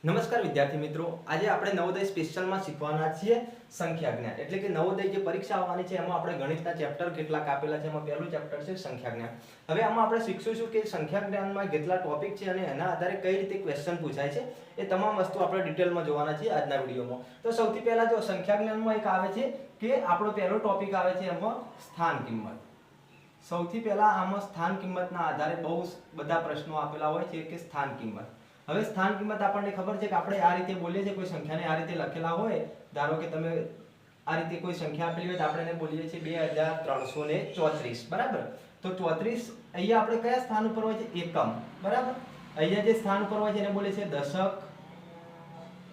નમસ્કાર વિદ્યાર્થી મિત્રો, આજે આપણે નવોદય સ્પેશિયલમાં શીખવાના છીએ સંખ્યા જ્ઞાન. એટલે કે નવોદય જે પરીક્ષા આવવાની છે એમાં આપણે ગણિતના ચેપ્ટર કેટલાક આપેલા છે. એમાં પહેલું ચેપ્ટર છે સંખ્યા જ્ઞાન. હવે આમાં આપણે શીખશું કે સંખ્યા જ્ઞાનમાં કેટલા ટોપિક છે અને એના આધારે કઈ રીતે ક્વેશ્ચન પૂછાય છે એ તમામ વસ્તુ આપણે ડિટેલમાં જોવાના છીએ આજના વિડીયોમાં. તો સૌથી પહેલા જો સંખ્યા જ્ઞાનમાં એક આવે છે કે આપણો પહેલો ટોપિક આવે છે એમાં સ્થાન કિંમત. સૌથી પહેલા આમાં સ્થાન કિંમતના આધારે બહુ બધા પ્રશ્નો આપેલા હોય છે કે સ્થાન કિંમત. હવે સ્થાન કિંમત આપણને ખબર છે કે આપણે આ રીતે બોલીએ છીએ, કોઈ સંખ્યાને આ રીતે લખેલા હોય, ધારો કે તમે આ રીતે કોઈ સંખ્યા આપેલી હોય તો આપણે એને બોલીએ છીએ 2334, બરાબર. તો 34 અહીંયા આપણે કયા સ્થાન ઉપર હોય છે? એકમ, બરાબર. અહીંયા જે સ્થાન ઉપર હોય છે એને બોલે છે દશક,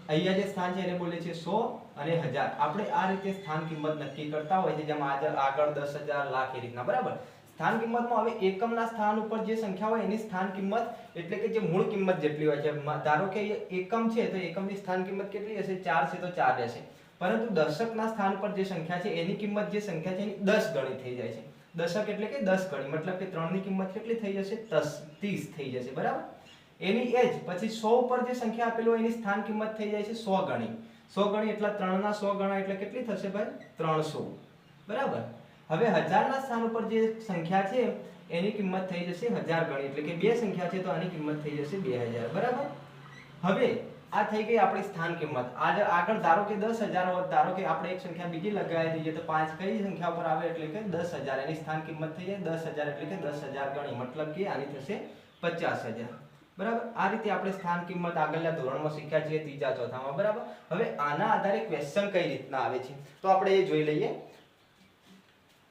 અહીંયા જે સ્થાન છે એને બોલે છે 100 અને 1000. આપણે આ રીતે સ્થાન કિંમત નક્કી કરતા હોય છે, જેમ આગળ 10,000, લાખ એ રીતના, બરાબર. સ્થાન કિંમતમાં હવે એકમના સ્થાન ઉપર જે સંખ્યા હોય એની સ્થાન કિંમત એટલે કે જે મૂળ કિંમત જેટલી હોય છે. ધારો કે એકમ છે તો એકમની સ્થાન કિંમત કેટલી હશે? 4 છે તો 4 રહેશે. પરંતુ દશકના સ્થાન ઉપર જે સંખ્યા છે એની કિંમત જે સંખ્યા છે એની 10 ગણી થઈ જાય છે. દશક એટલે કે 10 ગણી, મતલબ કે 3 ની કિંમત કેટલી થઈ જશે? 30 થઈ જશે, બરાબર. એની એ જ પછી 100 ઉપર જે સંખ્યા આપેલી હોય એની સ્થાન કિંમત થઈ જાય છે 100 ગણી. 100 ગણી એટલે 3 ના 100 ગણા એટલે કેટલી થશે ભાઈ? 300, બરાબર. હવે 1000 ના સ્થાન ઉપર જે સંખ્યા છે એની કિંમત થઈ જશે 1000 ગણી, એટલે કે બે સંખ્યા છે તો આની કિંમત થઈ જશે 2000, બરાબર. હવે આ થઈ ગઈ આપણી સ્થાન કિંમત. આગળ ધારો કે 10,000 હોત, ધારો કે આપણે એક સંખ્યા બીજી લગાવી દઈએ તો 5 કઈ સંખ્યા ઉપર આવે? એટલે કે 10,000. એની સ્થાન કિંમત થઈ જાય 10,000 એટલે કે 10,000 ગણી, મતલબ કે આની થશે 50,000, બરાબર. આ રીતે આપણે સ્થાન કિંમત આગળના ધોરણમાં શીખ્યા છીએ, ત્રીજા ચોથામાં, બરાબર. હવે આના આધારે ક્વેશ્ચન કઈ રીતના આવે છે તો આપણે એ જોઈ લઈએ.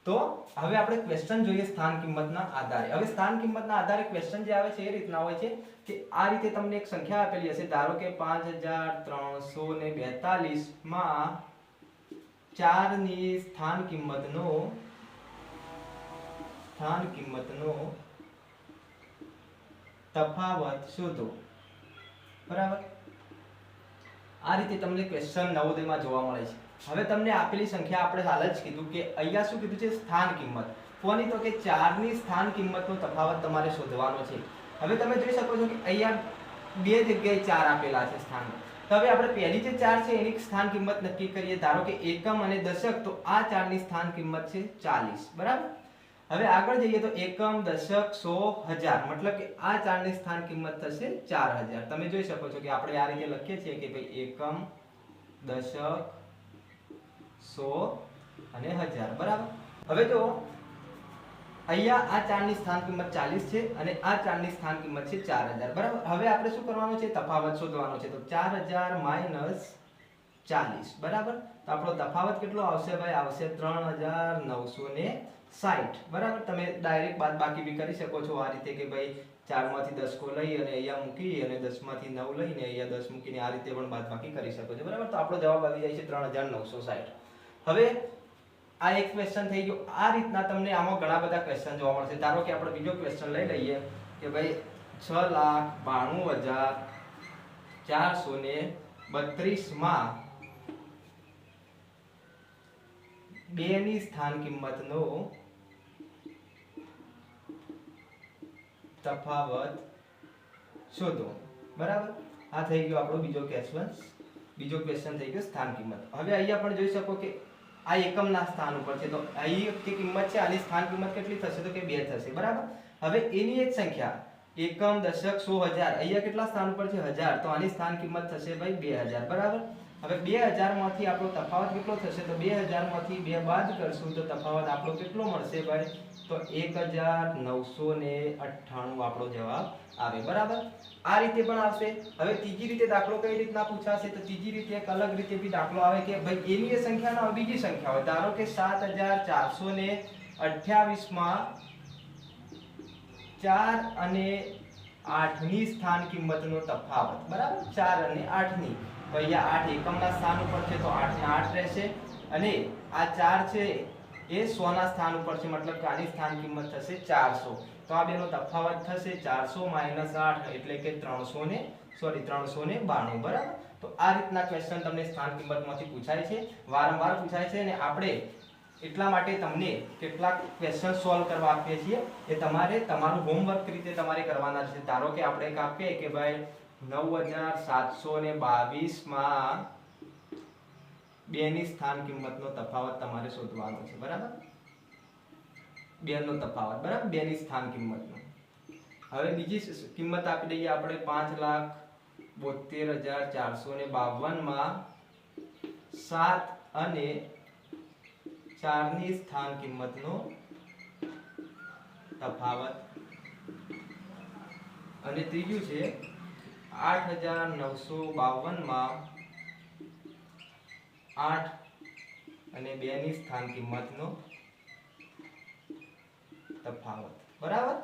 તો હવે આપણે ક્વેશ્ચન જોઈએ સ્થાન કિંમતના આધારે. હવે સ્થાન કિંમતના આધારે ક્વેશ્ચન જે આવે છે એ રીતના હોય છે કે આ રીતે તમને એક સંખ્યા આપેલી હશે, ધારો કે 5342 માં 4 ની સ્થાન કિંમતનો તફાવત શોધો, બરાબર. આ રીતે તમને ક્વેશ્ચન નવોદયમાં જોવા મળે છે. હવે તમને આપેલી સંખ્યા આપણે હાલ જ કીધું કે અહીંયા શું કીધું છે? સ્થાન કિંમત. કોની? તો કે 4 ની સ્થાન કિંમતનો તફાવત તમારે શોધવાનો છે. હવે તમે જોઈ શકો છો કે અહીંયા બે જગ્યાએ 4 આપેલા છે સ્થાન. તો હવે આપણે પહેલી જે 4 છે એની સ્થાન કિંમત નક્કી કરીએ. ધારો કે એકમ અને દશક, તો આ 4 ની સ્થાન કિંમત છે 40, બરાબર. હવે આગળ જઈએ તો એકમ, દશક, 100, 1000, મતલબ કે આ 4 ની સ્થાન કિંમત થશે 4000. તમે જોઈ શકો છો કે આપણે આ રીતે લખીએ છીએ કે ભાઈ એકમ, દશક, 100 અને 1000, બરાબર. હવે જો અહીંયા આ 4 ની સ્થાન કિંમત 40 છે અને આ 4 ની સ્થાન કિંમત છે 4000, બરાબર. હવે આપણે શું કરવાનું છે? તફાવત શોધવાનો છે. તો 4000 માઈનસ 40, બરાબર. તો આપણો તફાવત કેટલો આવશે ભાઈ? આવશે 3960, બરાબર. તમે ડાયરેક્ટ બાદબાકી બી કરી શકો છો આ રીતે કે ભાઈ 4 માંથી 10 કો લઈ અને અહીંયા મૂકી અને 10 માંથી 9 લઈને અહીંયા 10 મૂકીને આ રીતે પણ બાદબાકી કરી શકો છો, બરાબર. તો આપણો જવાબ આવી જાય છે 3960. હવે આ એક ક્વેશ્ચન થઈ ગયો. આ રીતના તમને આમાં ઘણા બધા ક્વેશ્ચન જોવા મળશે. ધારો કે આપણે બીજો ક્વેશ્ચન લઈ લઈએ કે ભાઈ 6,92,432 માં 2 ની સ્થાન કિંમતનો તફાવત શોધો, બરાબર. આ થઈ ગયો આપણો બીજો ક્વેશ્ચન થઈ ગયો સ્થાન કિંમત. હવે અહીંયા પણ જોઈ શકો કે આ એકમના સ્થાન ઉપર છે તો અહીં જે કિંમત છે આની સ્થાન કિંમત કેટલી થશે? તો કે 2 થશે, બરાબર. હવે એની એક સંખ્યા એકમ, દશક, 100, 1000, અહીંયા કેટલા સ્થાન ઉપર છે? 1000, તો આની સ્થાન કિંમત થશે ભાઈ 2000, બરાબર. હવે 2000 માંથી આપણો તફાવત કેટલો થશે? તો 2000 માંથી 2 બાદ કરશું તો તફાવત આપણો કેટલો મળશે ભાઈ? તો 1998 આપણો જવાબ આવે, બરાબર. આ રીતે પણ આવશે. હવે ત્રીજી રીતે દાખલો કઈ રીતના પૂછાશે? તો ત્રીજી રીતે એક અલગ રીતે બી દાખલો આવે કે ભાઈ એની એ સંખ્યા ના બીજી સંખ્યા હોય. ધારો કે 7428 માં 4 અને 8 ની સ્થાન કિંમતનો તફાવત, બરાબર. 4 અને 8 ની, તો અહીંયા 8 એકમના સ્થાન ઉપર છે તો 8 ને 8 રહેશે અને આ 4 છે એ 100 ના સ્થાન ઉપર છે, મતલબ કે આની સ્થાન કિંમત થશે 400. તો આ બેનો તફાવત થશે 400 માઈનસ 8 એટલે કે 392, બરાબર. તો આ રીતના ક્વેશ્ચન તમને સ્થાન કિંમતમાંથી પૂછાય છે, વારંવાર પૂછાય છે અને આપણે એટલા માટે તમને કેટલાક ક્વેશ્ચન સોલ્વ કરવા આપીએ છીએ. એ તમારે તમારું હોમવર્ક રીતે તમારે કરવાના છે. ધારો કે આપણે એક આપીએ કે ભાઈ 9722 માં 2 ની સ્થાન કિંમતનો તફાવત તમારે શોધવાનો છે, બરાબર? 2 નો તફાવત, બરાબર? 2 ની સ્થાન કિંમતનો. હવે બીજી કિંમત આપી દઈએ આપણે 5,72,452 માં 7 અને 4 ની સ્થાન કિંમતનો તફાવત. અને ત્રીજું છે 8,952 માં 8 અને 2 ની સ્થાન કિંમતનો તફાવત, બરાબર?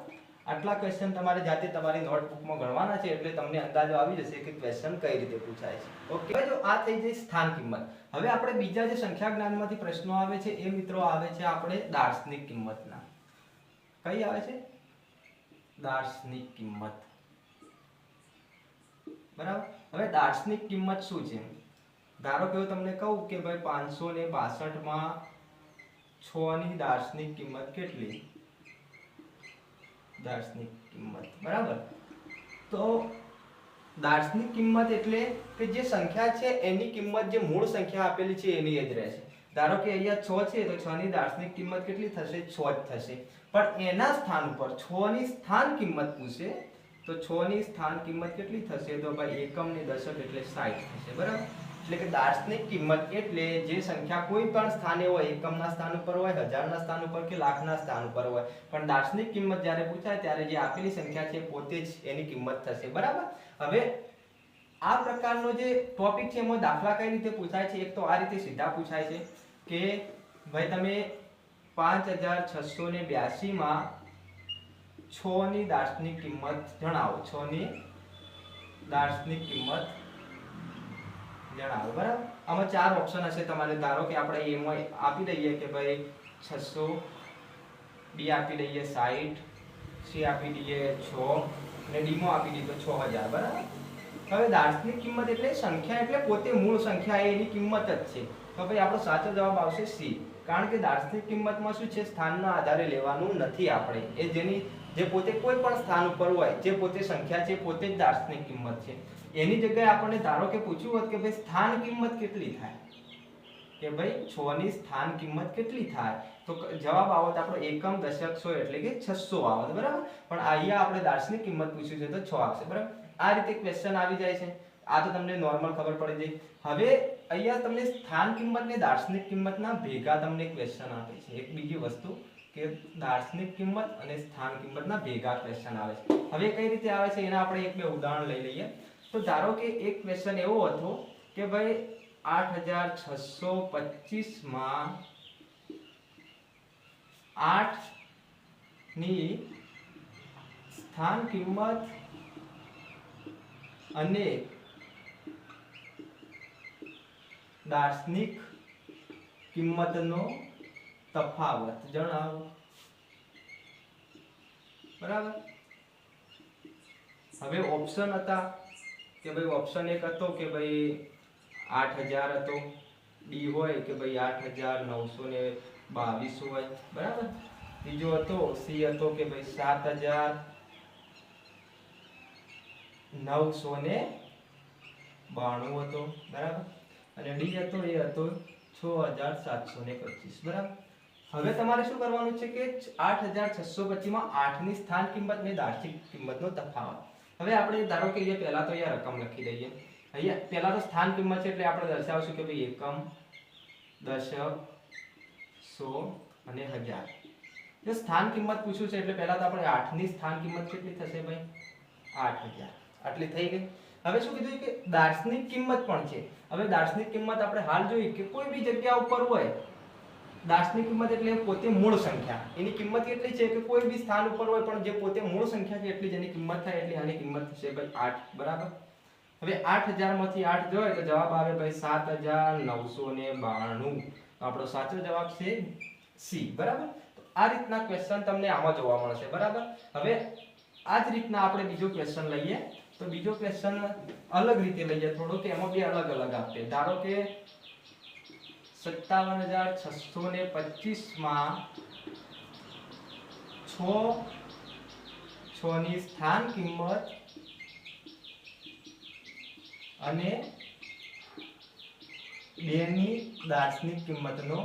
આટલા ક્વેશ્ચન તમારે જાતે તમારી નોટબુકમાં ગણવાના છે, એટલે તમને અંદાજો આવી જશે કે ક્વેશ્ચન કઈ રીતે પૂછાય છે. ઓકે, જો આ થઈ ગઈ સ્થાન કિંમત. હવે આપણે બીજા જે સંખ્યા જ્ઞાનમાંથી પ્રશ્નો આવે છે એ મિત્રો આવે છે આપણે દાર્શનિક કિંમતના. કઈ આવે છે? દાર્શનિક કિંમત, બરાબર? હવે દાર્શનિક કિંમત શું છે? ધારો કે હું તમને કહું કે ભાઈ 562 માં 6 ની દાર્શનિક કિંમત કેટલી? દાર્શનિક કિંમત, બરાબર? તો દાર્શનિક કિંમત એટલે કે જે સંખ્યા છે એની કિંમત જે મૂળ સંખ્યા આપેલી છે એની જ રહેશે. ધારો કે અહીંયા 6 છે તો 6 ની દાર્શનિક કિંમત કેટલી થશે? 6 જ થશે. પણ એના સ્થાન ઉપર 6 ની સ્થાન કિંમત પૂછે તો 6 ની સ્થાન કિંમત કેટલી થશે? તો ભાઈ એકમ ને દશક એટલે 60 થશે, બરાબર? એટલે કે દાર્શનિક કિંમત એટલે જે સંખ્યા કોઈ પણ સ્થાને હોય, એકમના સ્થાન ઉપર હોય, હજારના સ્થાન ઉપર કે લાખના સ્થાન ઉપર હોય, પણ દાર્શનિક કિંમત જ્યારે પૂછાય ત્યારે જે આપેલી સંખ્યા છે પોતે જ એની કિંમત થશે, બરાબર? હવે આ પ્રકારનો જે ટોપિક છે એમાં દાખલા કઈ રીતે પૂછાય છે? એક તો આ રીતે સીધા પૂછાય છે કે ભાઈ તમે 5,682 માં 6 ની દાર્શનિક કિંમત જણાવો. 6 ની દાર્શનિક કિંમત જણાવો, બરાબર? આમાં 4 ઓપ્શન હશે તમારે. ધારો કે આપણે એમાં આપી દઈએ કે ભાઈ 600, બી આપી દઈએ 60, સી આપી દઈએ 6 અને ડી માં આપી દીધો 6000, બરાબર? હવે દાર્શનિક કિંમત એટલે સંખ્યા એટલે પોતે મૂળ સંખ્યા એની કિંમત જ છે. તો ભાઈ આપણો સાચો જવાબ આવશે સી. કારણ કે દાર્શનિક કિંમતમાં શું છે? સ્થાનના આધારે લેવાનું નથી આપણે. એ જે પોતે કોઈ પણ સ્થાન ઉપર હોય, જે પોતે સંખ્યા છે પોતે જ દાર્શનિક કિંમત છે. એની જગ્યાએ આપણને ધારો કે પૂછ્યું હોત કે ભાઈ સ્થાન કિંમત કેટલી થાય, કે ભાઈ 6 ની સ્થાન કિંમત કેટલી થાય, તો જવાબ આવત આપણો એકમ દશક 100 એટલે કે 600 આવત, બરાબર? પણ અહીંયા આપણે દાર્શનિક કિંમત પૂછ્યું છે તો 6 આવશે, બરાબર? આ રીતે ક્વેશ્ચન આવી જાય છે. આ તો તમને નોર્મલ ખબર પડી ગઈ. હવે અહીંયા તમને સ્થાન કિંમત ને દાર્શનિક કિંમતના ભેગા તમને ક્વેશ્ચન આપે છે. એક બીજી વસ્તુ કે દાર્શનિક કિંમત અને સ્થાન કિંમતના ભેગા ક્વેશ્ચન આવે છે. હવે કઈ રીતે આવે છે એના આપણે એક બે ઉદાહરણ લઈ લઈએ. તો ધારો કે એક ક્વેશ્ચન એવો હતો કે ભાઈ 8625 માં 8 ની સ્થાન કિંમત અને દાર્શનિક કિંમતનો તફાવત જણાવો, બરાબર? હવે ઓપ્શન હતા કે ભાઈ ઓપ્શન એક હતો કે ભાઈ 8000 હતો, ડી હોય કે ભાઈ 8922 હોય, બરાબર? બીજો હતો સી હતો કે ભાઈ 7992 હતો, બરાબર? અને ડી હતો એ હતો 6725, બરાબર? હવે તમારે શું કરવાનું છે કે 8625 માં 8 ની સ્થાન કિંમત ને દાર્શનિક કિંમતનો તફાવત. હવે આપણે ધારો કે અહીંયા પહેલા તો અહીંયા રકમ લખી દઈએ. અહીંયા પહેલા તો સ્થાન કિંમત છે એટલે આપણે દર્શાવશું કે ભાઈ એકમ, દશક, 100 અને 1000. જો સ્થાન કિંમત પૂછ્યું છે એટલે પહેલા તો આપણે 8 ની સ્થાન કિંમત કેટલી થશે ભાઈ? 8000. આટલી થઈ ગઈ. હવે શું કીધું કે દાર્શનિક કિંમત પણ છે. હવે દાર્શનિક કિંમત આપણે હાલ જોઈએ કે કોઈ બી જગ્યા ઉપર હોય, દાર્શનિક કિંમત એટલે પોતે મૂળ સંખ્યા. એની કિંમત કેટલી છે કે કોઈ બી સ્થાન ઉપર હોય પણ જે પોતે મૂળ સંખ્યા છે એટલી જ એની કિંમત થાય એટલે આની કિંમત થશે ભાઈ 8, બરાબર? હવે 8000 માંથી 8 જોઈએ તો જવાબ આવે ભાઈ 7992. તો આપણો સાચો જવાબ છે સી, બરાબર? તો આ રીતના ક્વેશ્ચન તમને આમાં જોવા મળશે, બરાબર? હવે આ જ રીતના આપણે બીજો ક્વેશ્ચન લઈએ. તો બીજો ક્વેશ્ચન અલગ રીતે લઈએ થોડો, કે એમાં બે અલગ અલગ આપે. ધારો કે 57625 માં 6 ની સ્થાન કિંમત અને બેની દાર્શનિક કિંમતનો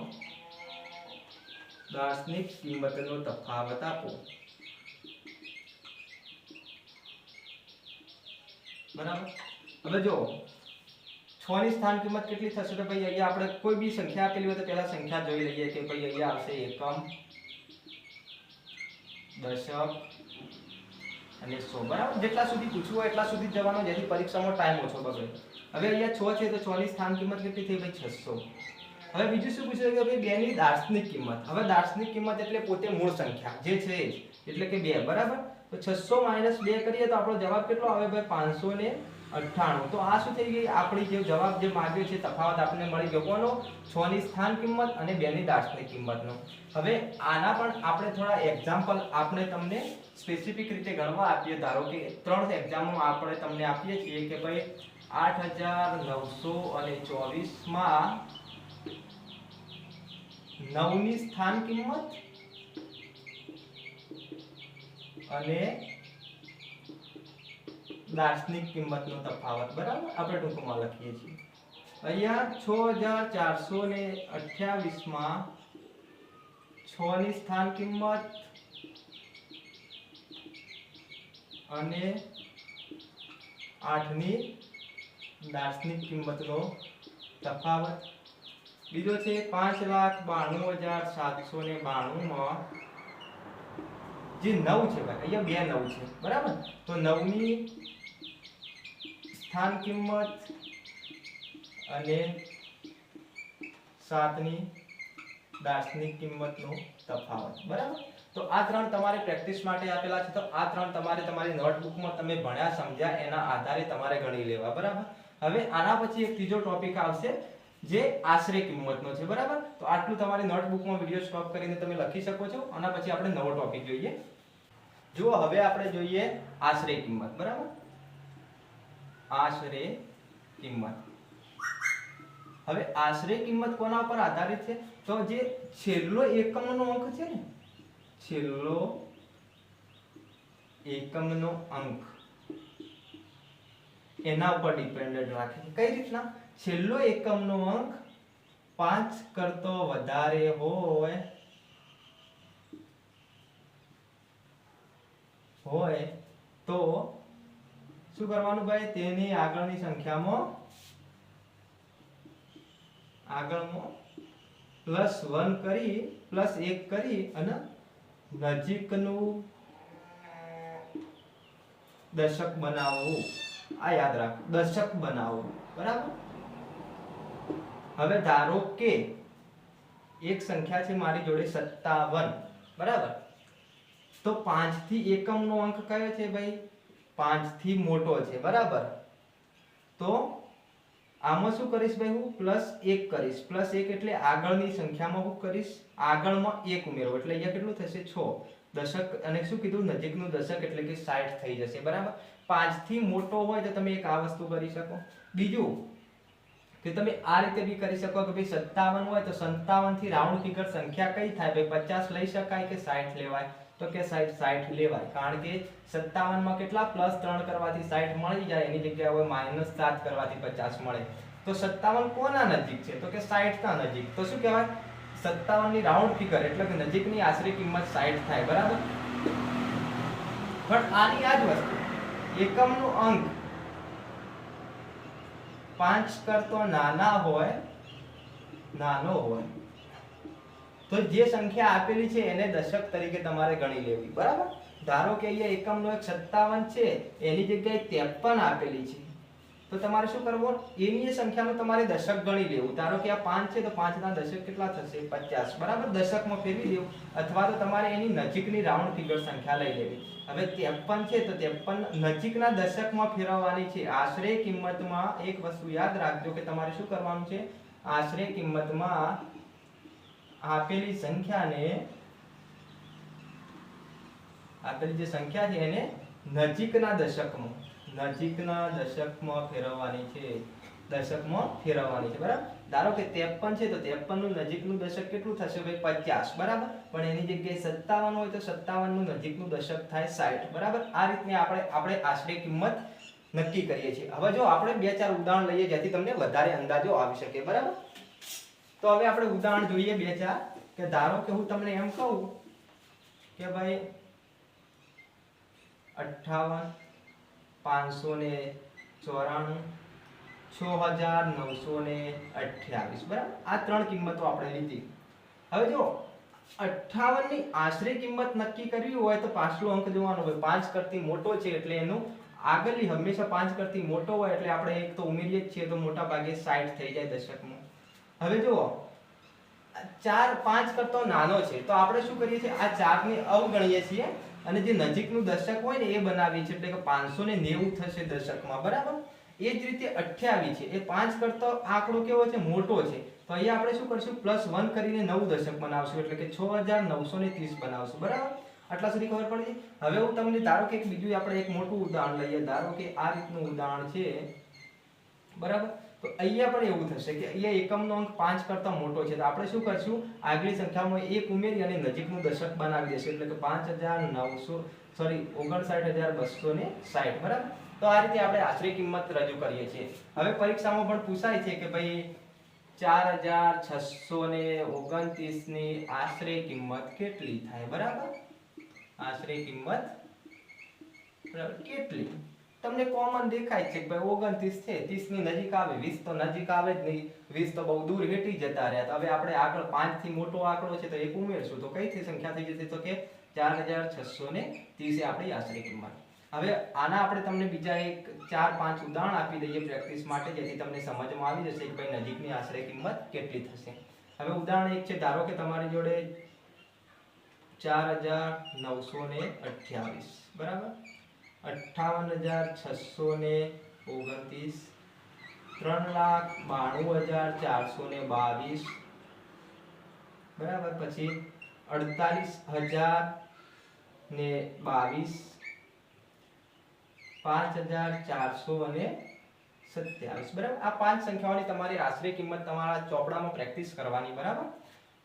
તફાવત આપો. બરાબર. હવે જો 6 ની સ્થાન કિંમત કેટલી થશે તો ભાઈ અહીંયા આપણે કોઈ બી સંખ્યા આપેલી હોય તો પહેલા સંખ્યા જોઈ લઈએ કે ભાઈ અહીંયા આવશે એકમ, દશક અને 100. બરાબર. જેટલા સુધી પૂછવું હોય એટલા સુધી જવાનો, જેથી પરીક્ષામાં ટાઈમ ઓછો બગડે. હવે અહીંયા 6 છે તો 6 ની સ્થાન કિંમત કેટલી થઈ ભાઈ 600. હવે બીજું શું પૂછ્યું કે ભાઈ 2 ની દાર્શનિક કિંમત. હવે દાર્શનિક કિંમત એટલે પોતે મૂળ સંખ્યા જે છે એટલે કે 2. બરાબર. તો 600 - 2 કરીએ તો આપણો જવાબ કેટલો આવે ભાઈ 598. તો આ શું થઈ ગઈ આપણી જે જવાબ જે માંગ્યો છે તફાવત આપણને મળી ગયો કોનો? 6 ની સ્થાન કિંમત અને 2 ની દાર્શનિક કિંમતનો. હવે આના પણ આપણે થોડા એક્ઝામ્પલ આપણે તમને સ્પેસિફિક રીતે ગણવા આપીએ. ધારો કે 3 એક્ઝામમાં આપણે તમને આપીએ છીએ કે ભાઈ 8924 માં 9 ની સ્થાન કિંમત અને દાર્શનિક કિંમતનો તફાવત. બરાબર. આપણે ટૂંકમાં લખીએ છીએ. અહીંયા 6428 માં 6 ની સ્થાન કિંમત અને 8 ની દાર્શનિક કિંમતનો તફાવત. બીજો છે 5,92,792 માં જે 9 છે ભાઈ અહીંયા 2 9 છે. બરાબર. તો 9 ની સ્થાન કિંમત અને 7 ની દાર્શનિક કિંમતનો તફાવત. બરાબર. તો આ 3 તમારે પ્રેક્ટિસ માટે આપેલા છે. તો આ 3 તમારે તમારી નોટબુકમાં તમે ભણ્યા સમજ્યા એના આધારે તમારે ગણી લેવા. બરાબર. હવે આના પછી એક ત્રીજો ટોપિક આવશે જે આશરે કિંમતનો છે. બરાબર. તો આટલું તમારી નોટબુકમાં વિડિયો સ્ટોપ કરીને તમે લખી શકો છો. આના પછી આપણે નવો ટોપિક જોઈએ. જો હવે આપણે જોઈએ આશરે કિંમત. બરાબર. આશરે કિંમત. હવે આશરે કિંમત કોના પર આધારિત છે? તો જે છેલ્લો એકમનો અંક છે ને, છેલ્લો એકમનો અંક એના ઉપર ડિપેન્ડન્ટ રાખે છે. કઈ રીતના? છેલ્લો એકમનો અંક 5 કરતો વધારે હોય તો શું કરવાનું ભાઈ? તેની આગળની સંખ્યામાં +1 કરી +1 કરી અને નજીકનું દશક બનાવવું. આ યાદ રાખ, દશક બનાવવું. બરાબર. હવે ધારો કે એક સંખ્યા છે મારી જોડે 57. બરાબર. તો 5 થી એકમનો અંક કયો છે ભાઈ? 5 થી મોટો છે. બરાબર. તો આમાં શું કરીશ ભાઈ? હું +1 કરીશ. +1 એટલે આગળની સંખ્યામાં હું કરીશ? આગળમાં 1 ઉમેરો એટલે અહીંયા કેટલું થશે? 6. દશક અને શું કીધું? નજીકનું દશક એટલે કે 60 થઈ જશે. બરાબર. 5 થી મોટો હોય તો તમે એક આ વસ્તુ કરી શકો. બીજું કે તમે આ રીતે બી કરી શકો કે ભાઈ 57 હોય તો 57 થી રાઉન્ડ ફિગર સંખ્યા કઈ થાય ભાઈ? 50 લઈ શકાય કે 60 લેવાય? તો કે 60 લેવાય. કારણ કે 57 માં કેટલા +3 કરવાથી 60 મળી જાય, એની જગ્યાએ હવે -7 કરવાથી 50 મળે. તો 57 કોના નજીક છે? તો કે 60 ના નજીક. તો શું કહેવાય? 57 ની રાઉન્ડ ફિગર એટલે કે નજીકની આશરે કિંમત 60 થાય. બરાબર. પણ આની આ જ વસ્તુ, એકમનો અંક 5 કરતો નાનો હોય તો જે સંખ્યા આપેલી છે એને દશક તરીકે તમારે ગણી લેવી. બરાબર. ધારો કે અહીંયા એકમનો એક 57 છે, એની જગ્યાએ 53 આપેલી છે, તો તમારે શું કરવું? એની સંખ્યાનું તમારે દશક ગણી લેવું. ધારો કે આ 5 છે તો 5 ના દશક કેટલા થશે? 50. બરાબર. દશકમાં ફેરવી દેવું. અથવા તો તમારે એની નજીકની રાઉન્ડ ફિગર સંખ્યા લઈ લેવી. હવે 53 છે તો 53 નજીકના દશકમાં ફેરવવાની છે. આશરે કિંમતમાં એક વસ્તુ યાદ રાખજો કે તમારે શું કરવાનું છે? આશરે કિંમતમાં આપેલી સંખ્યાને, આપેલી જે સંખ્યા છે એને નજીકના દશકમાં ફેરવવાની છે. દશકમાં ફેરવવાની છે. બરાબર. ધારો કે 53 છે તો 53 નું નજીકનું દશક કેટલું થશે ભાઈ? 50. બરાબર. પણ એની જગ્યાએ 57 હોય તો 57 નું નજીકનું દશક થાય 60. બરાબર. આ રીતની આપણે આશરે કિંમત નક્કી કરીએ છીએ. હવે જો આપણે 2-4 ઉદાહરણ લઈએ જેથી તમને વધારે અંદાજો આવી શકે. બરાબર, તો હવે આપણે ઉદાહરણ જોઈએ 2-4 કે ધારો કે હું તમને એમ કહું કે ભાઈ 58 594 6928. બરાબર, આ ત્રણ કિંમતો આપણે લીધી. હવે જો 58 ની આશરે કિંમત નક્કી કરવી હોય તો પાછલો અંક જોવાનો હોય. 5 કરતી મોટો છે એટલે એનું આગળની હંમેશા 5 કરતી મોટો હોય એટલે આપણે એક તો ઉમેરીએ જ છીએ તો મોટા ભાગે 60 થઈ જાય દશકમાં. હવે જુઓ 4 5 કરતો નાનો છે તો આપણે શું કરીએ છીએ, આ 4 ને અવગણીએ છીએ અને જે નજીકનું દશક હોય ને એ બનાવીએ છીએ એટલે કે 590 થશે દશકમાં. બરાબર, એ જ રીતે 28 છે એ 5 કરતો આંકડો કેવો છે, મોટો છે, તો અહીંયા આપણે શું કરશું, +1 કરીને 9 દશક બનાવશું એટલે કે 6930 બનાવશું. બરાબર, આટલા સુધી ખબર પડી. હવે હું તમને ધારો કે બીજું આપણે એક મોટું ઉદાહરણ લઈએ. ધારો કે આ રીતનું ઉદાહરણ છે. બરાબર, તો અહીંયા પણ એવું થશે કે અહીંયા એકમનો અંક 5 કરતા મોટો છે તો આપણે શું કરશું, આગલી સંખ્યામાં 1 ઉમેરી અને નજીકનું દશક બનાવી દેશું એટલે કે 59260. બરાબર, તો આ રીતે આપણે આશરે કિંમત રજૂ કરીએ છીએ. હવે પરીક્ષામાં પણ પૂછાય છે કે ભાઈ 4629 ની આશરે કિંમત કેટલી થાય. બરાબર, આશરે કિંમત કેટલી તમને કોમન દેખાય છે કે ભાઈ 29 છે, 30 ની નજીક આવે, 20 તો નજીક આવે જ નહીં, 20 તો બહુ દૂર હેઠી જતા રહ્યા. તો હવે આપણે આગળ 5 થી મોટો આંકડો છે તો એક ઉમેરશું તો કઈ સંખ્યા થઈ જશે, તો કે 4630 આપણી આશરે કિંમત. હવે આના આપણે તમને બીજા એક 4-5 ઉદાહરણ આપી દઈએ પ્રેક્ટિસ માટે જેથી તમને સમજમાં આવી જશે કે ભાઈ નજીકની આશરે કિંમત કેટલી થશે. હવે ઉદાહરણ એક છે, ધારો કે તમારી જોડે 4928. બરાબર, 58629, 3,92,422. બરાબર, પછી 48,022, 5,427. બરાબર, આ 5 સંખ્યાઓની તમારી આશરે કિંમત તમારા ચોપડામાં પ્રેક્ટિસ કરવાની. બરાબર,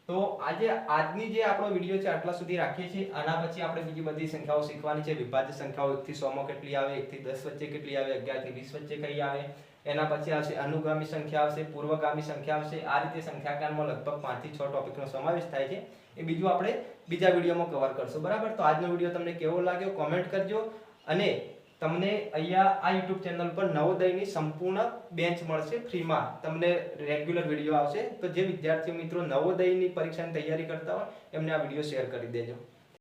તો આજની જે આપણો વિડિયો છે આટલા સુધી રાખીએ છીએ. આના પછી આપણે બીજી બધી સંખ્યાઓ શીખવાની છે. વિભાજ્ય સંખ્યાઓ 1 થી 100 માં કેટલી આવે, 1 થી 10 વચ્ચે કેટલી આવે, 11 થી 20 વચ્ચે કઈ આવે. એના પછી આવશે અનુગામી સંખ્યા આવશે, પૂર્વગામી સંખ્યા આવશે. આ રીતે સંખ્યાકારમાં લગભગ 5 થી 6 ટોપિકનો સમાવેશ થાય છે. એ બીજું આપણે બીજા વિડિયોમાં કવર કરશું. બરાબર, તો આજનો વિડિયો તમને કેવો લાગ્યો કોમેન્ટ કરજો. અને તમને અહીંયા આ YouTube ચેનલ પર નવોદયની સંપૂર્ણ બેન્ચ મળશે ફ્રીમાં. તમને રેગ્યુલર વિડિયો આવશે. તો જે વિદ્યાર્થી મિત્રો નવોદયની પરીક્ષાની તૈયારી કરતા હોય એમને આ વિડિયો શેર કરી દેજો.